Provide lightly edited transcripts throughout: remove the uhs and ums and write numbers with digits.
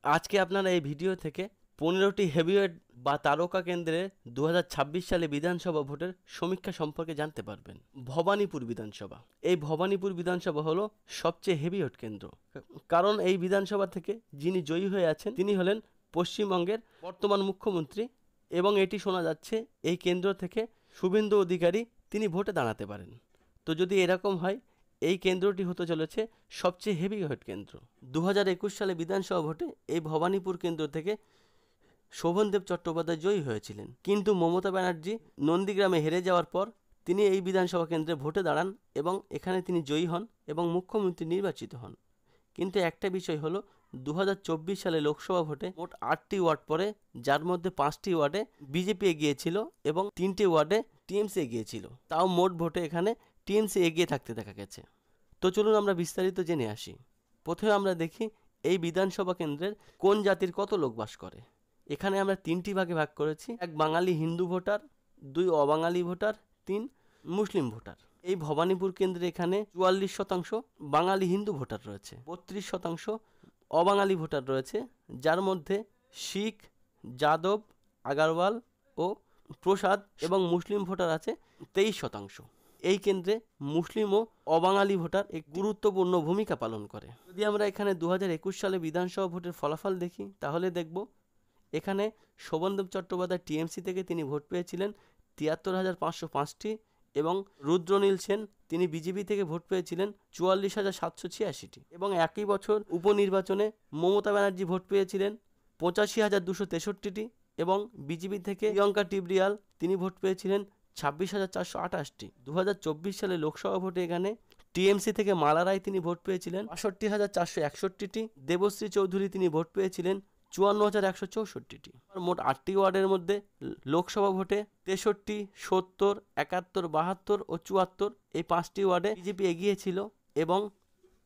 আজকে আপনারা এই ভিডিও থেকে 15টি হেভিওয়েট বা তারকা কেন্দ্রে 2026 সালে বিধানসভা ভোটের সমীক্ষা সম্পর্কে জানতে পারবেন। ভবানীপুর বিধানসভা। এই ভবানীপুর বিধানসভা হলো সবচেয়ে হেভিওয়েট কেন্দ্র, কারণ এই বিধানসভা থেকে যিনি জয়ী হয়ে আছেন তিনি হলেন পশ্চিমবঙ্গের বর্তমান মুখ্যমন্ত্রী, এবং এটি শোনা যাচ্ছে এই কেন্দ্র থেকে শুভেন্দু অধিকারী তিনি ভোটে দাঁড়াতে পারেন। তো যদি এরকম হয়, এই কেন্দ্রটি হতে চলেছে সবচেয়ে হেভিওয়েট কেন্দ্র। 2021 সালে বিধানসভা ভোটে এই ভবানীপুর কেন্দ্র থেকে শোভনদেব চট্টোপাধ্যায় জয়ী হয়েছিলেন, কিন্তু মমতা ব্যানার্জি নন্দীগ্রামে হেরে যাওয়ার পর তিনি এই বিধানসভা কেন্দ্রে ভোটে দাঁড়ান এবং এখানে তিনি জয়ী হন এবং মুখ্যমন্ত্রী নির্বাচিত হন। কিন্তু একটা বিষয় হলো, 2024 সালে লোকসভা ভোটে মোট 8টি ওয়ার্ড পড়ে, যার মধ্যে 5টি ওয়ার্ডে বিজেপি এগিয়েছিল এবং 3টে ওয়ার্ডে টিএমসি এগিয়েছিল। তাও মোট ভোটে এখানে টিএমসি এগিয়ে থাকতে দেখা গেছে। তো চলুন আমরা বিস্তারিত জেনে আসি। প্রথমে আমরা দেখি এই বিধানসভা কেন্দ্রের কোন জাতির কত লোক বাস করে। এখানে আমরা 3টি ভাগে ভাগ করেছি: 1 বাঙালি হিন্দু ভোটার, 2 অবাঙালি ভোটার, 3 মুসলিম ভোটার। এই ভবানীপুর কেন্দ্রে এখানে 44% বাঙালি হিন্দু ভোটার রয়েছে, 32% অবাঙালি ভোটার রয়েছে, যার মধ্যে শিখ, যাদব, আগারওয়াল ও প্রসাদ, এবং মুসলিম ভোটার আছে 23%। এই কেন্দ্রে মুসলিম ও অবাঙালি ভোটার এক গুরুত্বপূর্ণ ভূমিকা পালন করে। যদি আমরা এখানে 2021 সালে বিধানসভা ভোটের ফলাফল দেখি, তাহলে দেখব এখানে শোভনদেব চট্টোপাধ্যায় টিএমসি থেকে তিনি ভোট পেয়েছিলেন 73,505টি, এবং রুদ্রনীল সেন তিনি বিজেপি থেকে ভোট পেয়েছিলেন 44,786টি, এবং একই বছর উপনির্বাচনে মমতা ব্যানার্জি ভোট পেয়েছিলেন 85,263টি, এবং বিজেপি থেকে প্রিয়ঙ্কা টিবরিয়াল তিনি ভোট পেয়েছিলেন 26,428টি। 2024 সালে লোকসভা ভোটে এখানে টিএমসি থেকে মালা রায় তিনি ভোট পেয়েছিলেন 62,461টি, দেবশ্রী চৌধুরী তিনি ভোট পেয়েছিলেন 54,164টি। মোট 8টি ওয়ার্ডের মধ্যে লোকসভা ভোটে 63, 70, 71, 72 ও 74 এই 5টি ওয়ার্ডে বিজেপি এগিয়েছিল, এবং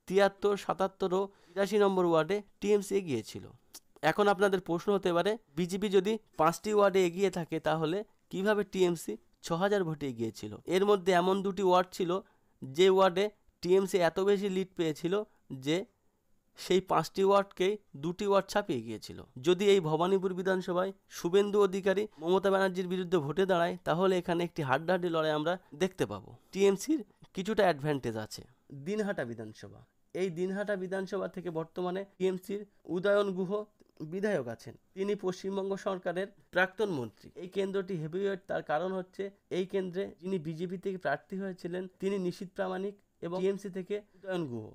73, 77 ও 83 নম্বর ওয়ার্ডে টিএমসি এগিয়েছিল। এখন আপনাদের প্রশ্ন হতে পারে, বিজেপি যদি 5টি ওয়ার্ডে এগিয়ে থাকে তাহলে কিভাবে টিএমসি 6,000 ভোটে এগিয়েছিল? এর মধ্যে এমন 2টি ওয়ার্ড ছিল যে ওয়ার্ডে টিএমসি এত বেশি লিড পেয়েছিল যে সেই 5টি ওয়ার্ডকেই 2টি ওয়ার্ড ছাপিয়ে গিয়েছিল। যদি এই ভবানীপুর বিধানসভায় শুভেন্দু অধিকারী মমতা ব্যানার্জির বিরুদ্ধে ভোটে দাঁড়ায়, তাহলে এখানে একটি হাড্ডাহাড্ডি লড়াই আমরা দেখতে পাবো। টিএমসির কিছুটা অ্যাডভান্টেজ আছে। দিনহাটা বিধানসভা। এই দিনহাটা বিধানসভা থেকে বর্তমানে টিএমসির উদয়ন গুহ বিধায়ক আছেন, তিনি পশ্চিমবঙ্গ সরকারের প্রাক্তন মন্ত্রী। এই কেন্দ্রটি হেভিওয়েট, তার কারণ হচ্ছে এই কেন্দ্রে যিনি বিজেপি থেকে প্রার্থী হয়েছিলেন তিনি নিশীথ প্রামাণিক, এবং টিএমসি থেকে উদয়ন গুহ,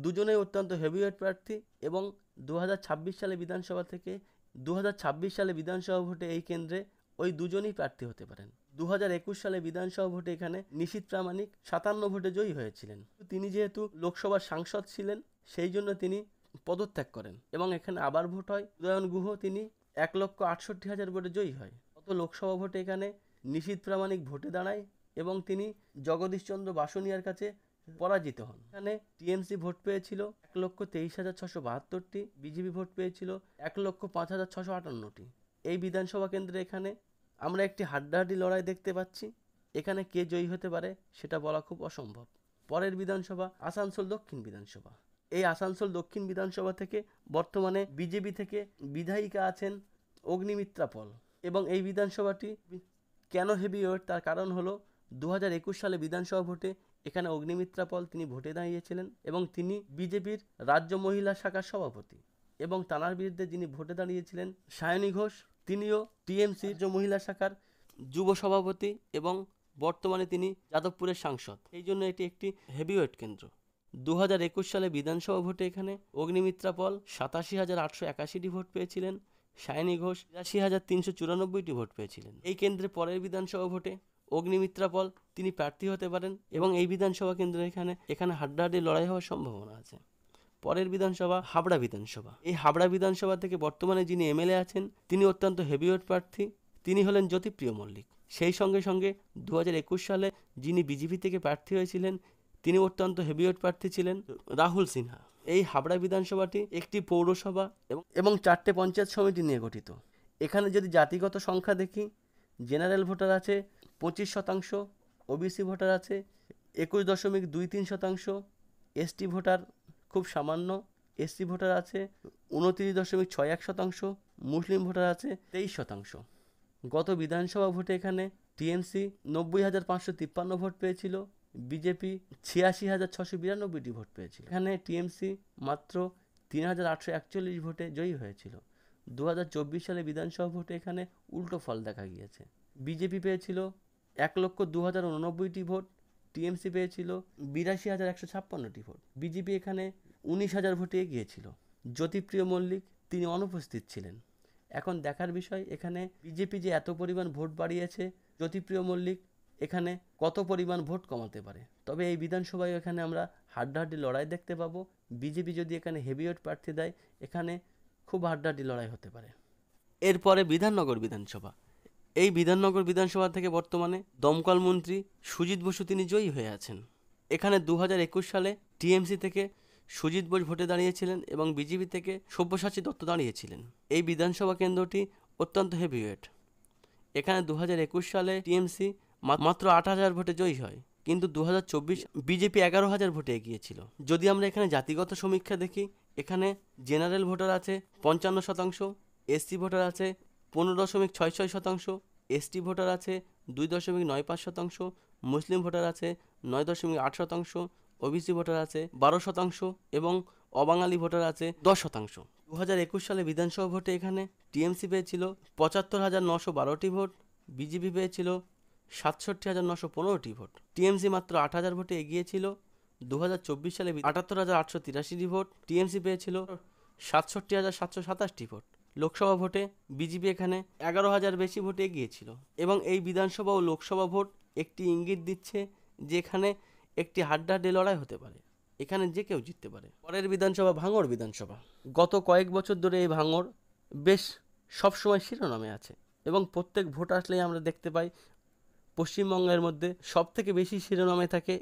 দুজনেই অত্যন্ত হেভিওয়েট প্রার্থী। এবং 2026 সালে বিধানসভা থেকে 2026 সালে বিধানসভা ভোটে এই কেন্দ্রে ওই দুজনেই প্রার্থী হতে পারেন। 2021 সালে বিধানসভা ভোটে এখানে নিশীথ প্রামাণিক 57 ভোটে জয়ী হয়েছিলেন। তিনি যেহেতু লোকসভার সাংসদ ছিলেন, সেই জন্য তিনি পদত্যাগ করেন, এবং এখানে আবার ভোট হয়। উদয়ন গুহ তিনি 1,68,000 ভোটে জয়ী হয়। গত লোকসভা ভোটে এখানে নিশীথ প্রামাণিক ভোটে দাঁড়ায় এবং তিনি জগদীশচন্দ্র বাসনিয়ার কাছে পরাজিত হন। এখানে টিএমসি ভোট পেয়েছিল 1,23,672টি, বিজেপি ভোট পেয়েছিল 1,05,658টি। এই বিধানসভা কেন্দ্রে এখানে আমরা একটি হাড্ডাহাড্ডি লড়াই দেখতে পাচ্ছি। এখানে কে জয়ী হতে পারে সেটা বলা খুব অসম্ভব। পরের বিধানসভা আসানসোল দক্ষিণ বিধানসভা। এই আসানসোল দক্ষিণ বিধানসভা থেকে বর্তমানে বিজেপি থেকে বিধায়িকা আছেন অগ্নিমিত্রা পল, এবং এই বিধানসভাটি কেন হেভিওয়েট তার কারণ হলো 2021 সালে বিধানসভা ভোটে এখানে অগ্নিমিত্রা পল তিনি ভোটে দাঁড়িয়েছিলেন, এবং তিনি বিজেপির রাজ্য মহিলা শাখার সভাপতি, এবং তাঁর বিরুদ্ধে যিনি ভোটে দাঁড়িয়েছিলেন সায়নী ঘোষ, তিনিও টিএমসির রাজ্য মহিলা শাখার যুব সভাপতি, এবং বর্তমানে তিনি যাদবপুরের সাংসদ। এই জন্য এটি একটি হেভিওয়েট কেন্দ্র। 2021 সালে বিধানসভা ভোটে এখানে অগ্নিমিত্রা পল 87,881টি ভোট পেয়েছিলেন, সায়নী ঘোষ 83,394টি ভোট পেয়েছিলেন। এই কেন্দ্রে পরের বিধানসভা ভোটে অগ্নিমিত্রা পল তিনি প্রার্থী হতে পারেন, এবং এই বিধানসভা কেন্দ্রে এখানে হাড্ডাহাড্ডি লড়াই হওয়ার সম্ভাবনা আছে। পরের বিধানসভা হাবড়া বিধানসভা। এই হাবড়া বিধানসভা থেকে বর্তমানে যিনি এমএলএ আছেন তিনি অত্যন্ত হেভিওয়েট প্রার্থী, তিনি হলেন জ্যোতিপ্রিয় মল্লিক। সেই সঙ্গে সঙ্গে 2021 সালে যিনি বিজেপি থেকে প্রার্থী হয়েছিলেন তিনি অত্যন্ত হেভিওয়েট প্রার্থী ছিলেন রাহুল সিনহা। এই হাবড়া বিধানসভাটি একটি পৌরসভা এবং 4টে পঞ্চায়েত সমিতি নিয়ে গঠিত। এখানে যদি জাতিগত সংখ্যা দেখি, জেনারেল ভোটার আছে 25%, ওবিসি ভোটার আছে 21.23%, এসটি ভোটার খুব সামান্য এসসি ভোটার আছে 29.61%, মুসলিম ভোটার আছে 23%। গত বিধানসভা ভোটে এখানে টিএমসি 90,553 ভোট পেয়েছিল, বিজেপি 86,692টি ভোট পেয়েছিল। এখানে টিএমসি মাত্র 3,841 ভোটে জয়ী হয়েছিল। 2024 সালে বিধানসভা ভোটে এখানে উল্টো ফল দেখা গিয়েছে। বিজেপি পেয়েছিল 1,02,089টি ভোট, টিএমসি পেয়েছিল 82,156টি ভোট। বিজেপি এখানে 19,000 ভোটে এগিয়েছিল। জ্যোতিপ্রিয় মল্লিক তিনি অনুপস্থিত ছিলেন। এখন দেখার বিষয় এখানে বিজেপি যে এত পরিমাণ ভোট বাড়িয়েছে, জ্যোতিপ্রিয় মল্লিক এখানে কত পরিমাণ ভোট কমাতে পারে। তবে এই বিধানসভায় এখানে আমরা হাড্ডাহাড্ডি লড়াই দেখতে পাবো। বিজেপি যদি এখানে হেভিওয়েট প্রার্থী দেয়, এখানে খুব হাড্ডাহাড্ডি লড়াই হতে পারে। এরপরে বিধাননগর বিধানসভা। এই বিধাননগর বিধানসভা থেকে বর্তমানে দমকল মন্ত্রী সুজিত বসু তিনি জয়ী হয়ে আছেন। এখানে 2021 সালে টিএমসি থেকে সুজিত বোস ভোটে দাঁড়িয়েছিলেন এবং বিজেপি থেকে সব্যসাচী দত্ত দাঁড়িয়েছিলেন। এই বিধানসভা কেন্দ্রটি অত্যন্ত হেভিওয়েট। এখানে 2021 সালে টিএমসি মাত্র 8,000 ভোটে জয়ী হয়, কিন্তু 2024 বিজেপি 11,000 ভোটে এগিয়েছিল। যদি আমরা এখানে জাতিগত সমীক্ষা দেখি, এখানে জেনারেল ভোটার আছে 55%, এসসি ভোটার আছে 15.66%, এসটি ভোটার আছে 2.95%, মুসলিম ভোটার আছে 9.8%, ওবিসি ভোটার আছে 12% এবং অবাঙালি ভোটার আছে 10%। 2021 সালে বিধানসভা ভোটে এখানে টিএমসি পেয়েছিল 75,912টি ভোট, বিজেপি পেয়েছিল 67,915টি ভোট। টিএমসি মাত্র 8,000 ভোটে এগিয়েছিল। 2024 সালে 78,883টি ভোট, টিএমসি পেয়েছিল 67,727টি ভোট। লোকসভা ভোটে বিজেপি এখানে 11,000 বেশি ভোটে এগিয়েছিল এবং এই বিধানসভা ও লোকসভা ভোট একটি ইঙ্গিত দিচ্ছে যে এখানে একটি হাড্ডাহাড্ডি লড়াই হতে পারে, এখানে যে কেউ জিততে পারে। পরের বিধানসভা ভাঙড় বিধানসভা। গত কয়েক বছর ধরে এই ভাঙড় বেশ সবসময় শিরোনামে আছে এবং প্রত্যেক ভোট আসলেই আমরা দেখতে পাই পশ্চিমবঙ্গের মধ্যে সবথেকে বেশি শিরোনামে থাকে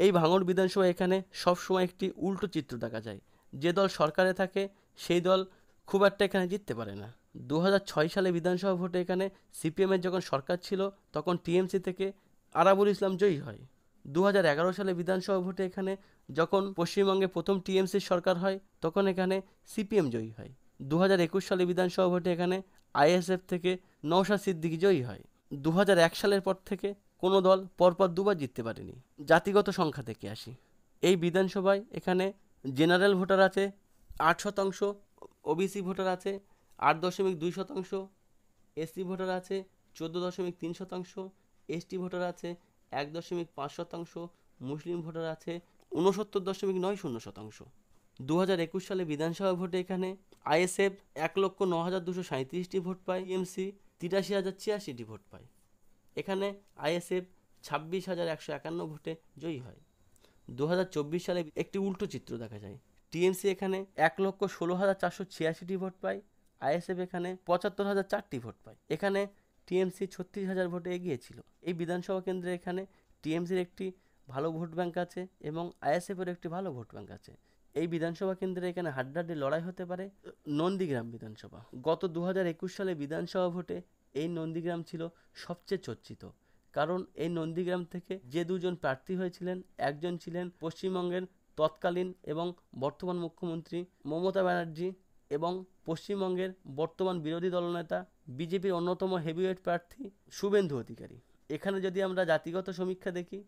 এই ভাঙড় বিধানসভা। এখানে সবসময় একটি উল্টো চিত্র দেখা যায়। যে দল সরকারে থাকে সেই দল খুব একটা এখানে জিততে পারে না। 2006 সালে বিধানসভা ভোটে এখানে সিপিএমের যখন সরকার ছিল তখন টিএমসি থেকে আরাবুল ইসলাম জয়ী হয়। 2011 সালে বিধানসভা ভোটে এখানে যখন পশ্চিমবঙ্গে প্রথম টিএমসির সরকার হয় তখন এখানে সিপিএম জয়ী হয়। 2021 সালে বিধানসভা ভোটে এখানে আইএসএফ থেকে নওশাদ সিদ্দিকী জয়ী হয়। 2001 সালের পর থেকে কোনো দল পরপর দুবার জিততে পারেনি। জাতিগত সংখ্যা থেকে আসি। এই বিধানসভায় এখানে জেনারেল ভোটার আছে 8%, ওবিসি ভোটার আছে 8.2%, এসসি ভোটার আছে 14.3%, এসটি ভোটার আছে 1.5%, মুসলিম ভোটার আছে 69.90%। 2021 সালে বিধানসভা ভোটে এখানে আইএসএফ 1,09,237টি ভোট পায়, টিএমসি 83,086টি ভোট পায়। এখানে আইএসএফ 26,151 ভোটে জয়ী হয়। 2024 সালে একটি উল্টো চিত্র দেখা যায়। টিএমসি এখানে 1,16,486টি ভোট পায়, আইএসএফ এখানে 75,004টি ভোট পায়। এখানে টিএমসি 36,000 ভোটে এগিয়েছিল। এই বিধানসভা কেন্দ্রে এখানে টিএমসির একটি ভালো ভোট ব্যাংক আছে এবং আইএসএফের একটি ভালো ভোট ব্যাংক আছে। এই বিধানসভা কেন্দ্রে এখানে হাড্ডাহাড্ডি লড়াই হতে পারে। নন্দীগ্রাম বিধানসভা। গত 2021 সালে বিধানসভা ভোটে এই নন্দীগ্রাম ছিল সবচেয়ে চর্চিত, কারণ এই নন্দীগ্রাম থেকে যে দুজন প্রার্থী হয়েছিলেন, একজন ছিলেন পশ্চিমবঙ্গের তৎকালীন এবং বর্তমান মুখ্যমন্ত্রী মমতা ব্যানার্জি এবং পশ্চিমবঙ্গের বর্তমান বিরোধী দলনেতা বিজেপির অন্যতম হেভিওয়েট প্রার্থী শুভেন্দু অধিকারী। এখানে যদি আমরা জাতিগত সমীক্ষা দেখি,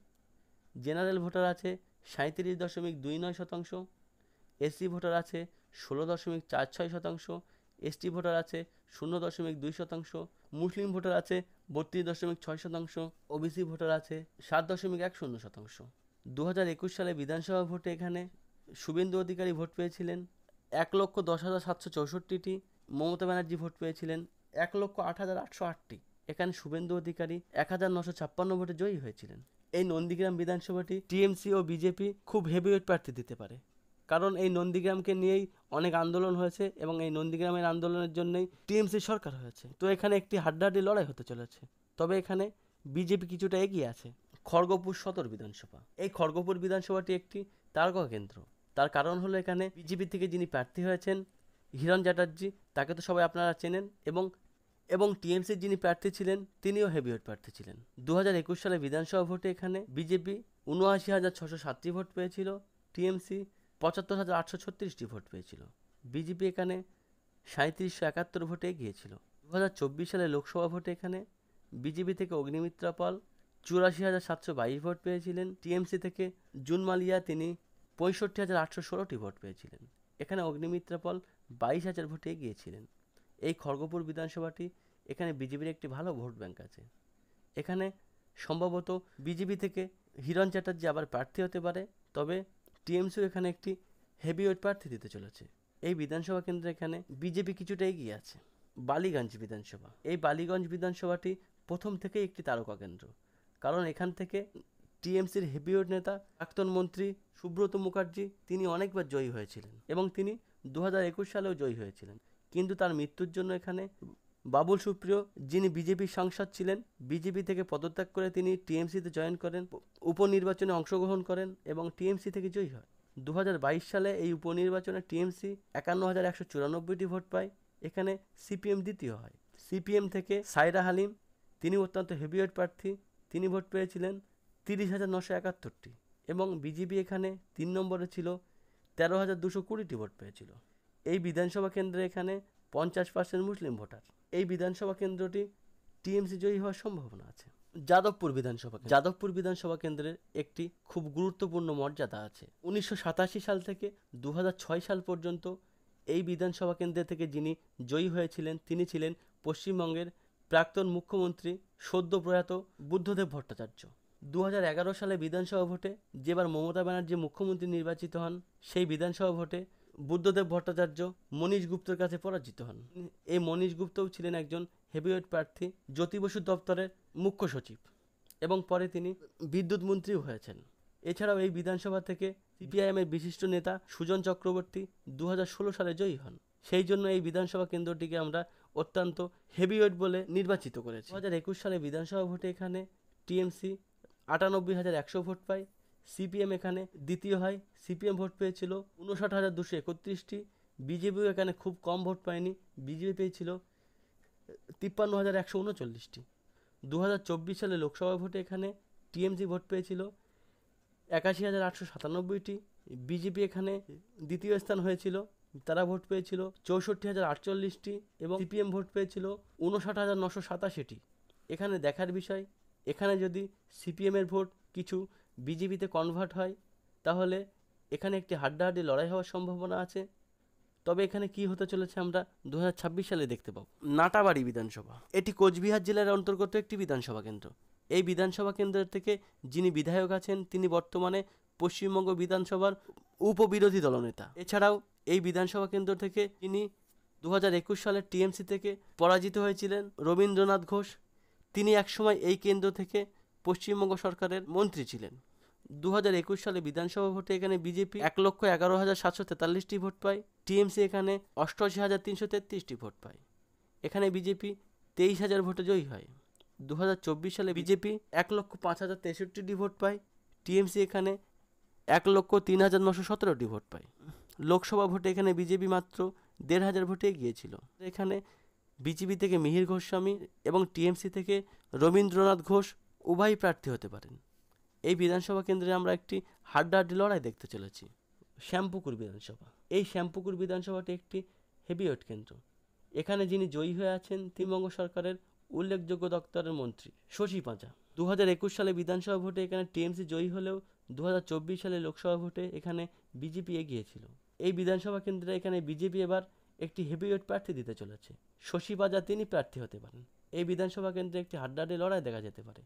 জেনারেল ভোটার আছে 37.29%, এসসি ভোটার আছে 16.46%, এসটি ভোটার আছে 0.2%, মুসলিম ভোটার আছে 32.6%, ওবিসি ভোটার আছে 7.10%। 2021 সালে বিধানসভা ভোটে এখানে শুভেন্দু অধিকারী ভোট পেয়েছিলেন 1,10,764টি, মমতা ব্যানার্জি ভোট পেয়েছিলেন 1,08,808টি। এখানে শুভেন্দু অধিকারী 1,956 ভোটে জয়ী হয়েছিলেন। এই নন্দীগ্রাম বিধানসভাটি টিএমসি ও বিজেপি খুব হেভিওয়েট প্রার্থী দিতে পারে, কারণ এই নন্দীগ্রামকে নিয়েই অনেক আন্দোলন হয়েছে এবং এই নন্দীগ্রামের আন্দোলনের জন্যই টিএমসি সরকার হয়েছে। তো এখানে একটি হাড্ডাহাড্ডি লড়াই হতে চলেছে, তবে এখানে বিজেপি কিছুটা এগিয়ে আছে। খড়গপুর সদর বিধানসভা। এই খড়গপুর বিধানসভাটি একটি তারকা কেন্দ্র। তার কারণ হলো এখানে বিজেপি থেকে যিনি প্রার্থী হয়েছেন হিরণ চ্যাটার্জি, তাকে তো সবাই আপনারা চেনেন, এবং টিএমসির যিনি প্রার্থী ছিলেন তিনিও হেভিওয়েট প্রার্থী ছিলেন। 2021 সালে বিধানসভা ভোটে এখানে বিজেপি 79,607টি ভোট পেয়েছিল, টিএমসি ৭৫,৮৩৬টি ভোট পেয়েছিল। বিজেপি এখানে ৩৭৭১ ভোটে এগিয়েছিল। ২০২৪ সালে লোকসভা ভোটে এখানে বিজেপি থেকে অগ্নিমিত্রা পাল ৮৪,৭২২ ভোট পেয়েছিলেন। টিএমসি থেকে জুন মালিয়া তিনি ৬৫,৮১৬টি ভোট পেয়েছিলেন। এখানে অগ্নিমিত্রা পাল ২২,০০০ ভোটে এগিয়েছিলেন। এই খড়গপুর বিধানসভাটি এখানে বিজেপির একটি ভালো ভোট ব্যাংক আছে। এখানে সম্ভবত বিজেপি থেকে হিরণ চ্যাটার্জি আবার প্রার্থী হতে পারে, তবে টিএমসিও এখানে একটি হেভিওয়েট প্রার্থী দিতে চলেছে। এই বিধানসভা কেন্দ্রে এখানে বিজেপি কিছুটা এগিয়ে আছে। বালিগঞ্জ বিধানসভা, এই বালিগঞ্জ বিধানসভাটি প্রথম থেকেই একটি তারকা কেন্দ্র, কারণ এখান থেকে টিএমসির হেভিওয়েট নেতা প্রাক্তন মন্ত্রী সুব্রত মুখার্জি তিনি অনেকবার জয়ী হয়েছিলেন এবং তিনি 2021 সালেও জয়ী হয়েছিলেন, কিন্তু তার মৃত্যুর জন্য এখানে বাবুল সুপ্রিয় যিনি বিজেপির সাংসদ ছিলেন, বিজেপি থেকে পদত্যাগ করে তিনি টিএমসিতে জয়েন করেন, উপনির্বাচনে অংশগ্রহণ করেন এবং টিএমসি থেকে জয়ী হয়। 2022 সালে এই উপনির্বাচনে টিএমসি 51,194টি ভোট পায়। এখানে সিপিএম দ্বিতীয় হয়। সিপিএম থেকে সাইরা হালিম তিনি অত্যন্ত হেভিওয়েট প্রার্থী, তিনি ভোট পেয়েছিলেন 30,971টি এবং বিজেপি এখানে 3 নম্বরে ছিল, 13,220টি ভোট পেয়েছিল। এই বিধানসভা কেন্দ্রে এখানে 50% মুসলিম ভোটার। এই বিধানসভা কেন্দ্রটি টিএমসি জয়ী হওয়ার সম্ভাবনা আছে। যাদবপুর বিধানসভা কেন্দ্রের একটি খুব গুরুত্বপূর্ণ মর্যাদা আছে। 1987 সাল থেকে 2006 সাল পর্যন্ত এই বিধানসভা কেন্দ্র থেকে যিনি জয়ী হয়েছিলেন তিনি ছিলেন পশ্চিমবঙ্গের প্রাক্তন মুখ্যমন্ত্রী সদ্য প্রয়াত বুদ্ধদেব ভট্টাচার্য। 2011 সালে বিধানসভা ভোটে যেবার মমতা ব্যানার্জি মুখ্যমন্ত্রী নির্বাচিত হন, সেই বিধানসভা ভোটে বুদ্ধদেব ভট্টাচার্য মনীশ গুপ্তর কাছে পরাজিত হন। এই মনীশ গুপ্তও ছিলেন একজন হেভিওয়েট প্রার্থী, জ্যোতি বসু দপ্তরের মুখ্য সচিব এবং পরে তিনি বিদ্যুৎ মন্ত্রীও হয়েছেন। এছাড়াও এই বিধানসভা থেকে সিপিআইএমের বিশিষ্ট নেতা সুজন চক্রবর্তী 2016 সালে জয়ী হন। সেই জন্য এই বিধানসভা কেন্দ্রটিকে আমরা অত্যন্ত হেভিওয়েট বলে নির্বাচিত করেছি। 2021 সালে বিধানসভা ভোটে এখানে টিএমসি 98,100 ভোট পায়। সিপিএম এখানে দ্বিতীয় হয়, সিপিএম ভোট পেয়েছিল 59,231টি। বিজেপিও এখানে খুব কম ভোট পায়নি, বিজেপি পেয়েছিল 53,139টি। 2024 সালে লোকসভা ভোটে এখানে টিএমসি ভোট পেয়েছিল 81,897টি। বিজেপি এখানে দ্বিতীয় স্থান হয়েছিল, তারা ভোট পেয়েছিল 64,048টি এবং সিপিএম ভোট পেয়েছিল 59,987টি। এখানে দেখার বিষয়, এখানে যদি সিপিএমের ভোট কিছু বিজেপিতে কনভার্ট হয় তাহলে এখানে একটি হাড্ডাহাড্ডি লড়াই হওয়ার সম্ভাবনা আছে। তবে এখানে কি হতে চলেছে আমরা 2026 সালে দেখতে পাবো। নাটাবাড়ি বিধানসভা, এটি কোচবিহার জেলার অন্তর্গত একটি বিধানসভা কেন্দ্র। এই বিধানসভা কেন্দ্র থেকে যিনি বিধায়ক আছেন তিনি বর্তমানে পশ্চিমবঙ্গ বিধানসভার উপবিরোধী দলনেতা। এছাড়াও এই বিধানসভা কেন্দ্র থেকে যিনি 2021 সালে টিএমসি থেকে পরাজিত হয়েছিলেন রবীন্দ্রনাথ ঘোষ, তিনি একসময় এই কেন্দ্র থেকে পশ্চিমবঙ্গ সরকারের মন্ত্রী ছিলেন। 2021 সালে বিধানসভা ভোটে এখানে বিজেপি 1,11,743টি ভোট পায়। টিএমসি এখানে 88,333টি ভোট পায়। এখানে বিজেপি 23,000 ভোটে জয়ী হয়। 2024 সালে বিজেপি 1,05,063টি ভোট পায়। টিএমসি এখানে 1,03,917টি ভোট পায়। লোকসভা ভোটে এখানে বিজেপি মাত্র 1,500 ভোটে এগিয়েছিল। এখানে বিজেপি থেকে মিহির গোস্বামী এবং টিএমসি থেকে রবীন্দ্রনাথ ঘোষ উভয় প্রার্থী হতে পারেন। এই বিধানসভা কেন্দ্রে আমরা একটি হাড্ডাহাড্ডি লড়াই দেখতে চলেছি। শ্যামপুকুর বিধানসভা, এই শ্যামপুকুর বিধানসভাটি একটি হেভিওয়েট কেন্দ্র। এখানে যিনি জয়ী হয়ে আছেন পশ্চিমবঙ্গ সরকারের উল্লেখযোগ্য দপ্তরের মন্ত্রী শশী পাঁজা। 2021 সালে বিধানসভা ভোটে এখানে টিএমসি জয়ী হলেও 2024 সালে লোকসভা ভোটে এখানে বিজেপি এগিয়েছিল। এই বিধানসভা কেন্দ্রে এখানে বিজেপি এবার একটি হেভিওয়েট প্রার্থী দিতে চলেছে। শশী পাঁজা তিনি প্রার্থী হতে পারেন। এই বিধানসভা কেন্দ্রে একটি হাড্ডাহাড্ডি লড়াই দেখা যেতে পারে।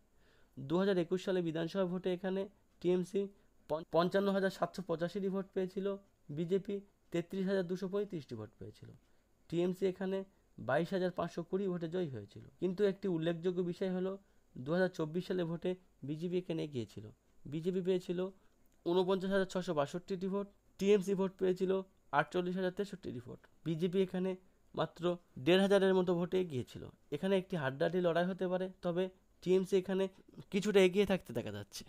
2021 সালে বিধানসভা ভোটে এখানে টিএমসি 55,785টি ভোট পেয়েছিল, বিজেপি 33,235টি ভোট পেয়েছিল। টিএমসি এখানে 22,520 ভোটে জয়ী হয়েছিল। কিন্তু একটি উল্লেখযোগ্য বিষয় হলো 2024 সালে ভোটে বিজেপি এখানে এগিয়েছিল। বিজেপি পেয়েছিল 49,662টি ভোট, টিএমসি ভোট পেয়েছিল 48,063টি ভোট। বিজেপি এখানে মাত্র 1,500-এর মতো ভোটে এগিয়েছিল। এখানে একটি হাড্ডাহাড্ডি লড়াই হতে পারে, তবে টিএমসি এখানে কিছুটা এগিয়ে থাকতে দেখা যাচ্ছে।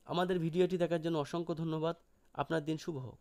আমাদের ভিডিওটি দেখার জন্য অসংখ্য ধন্যবাদ। আপনার দিন শুভ হোক।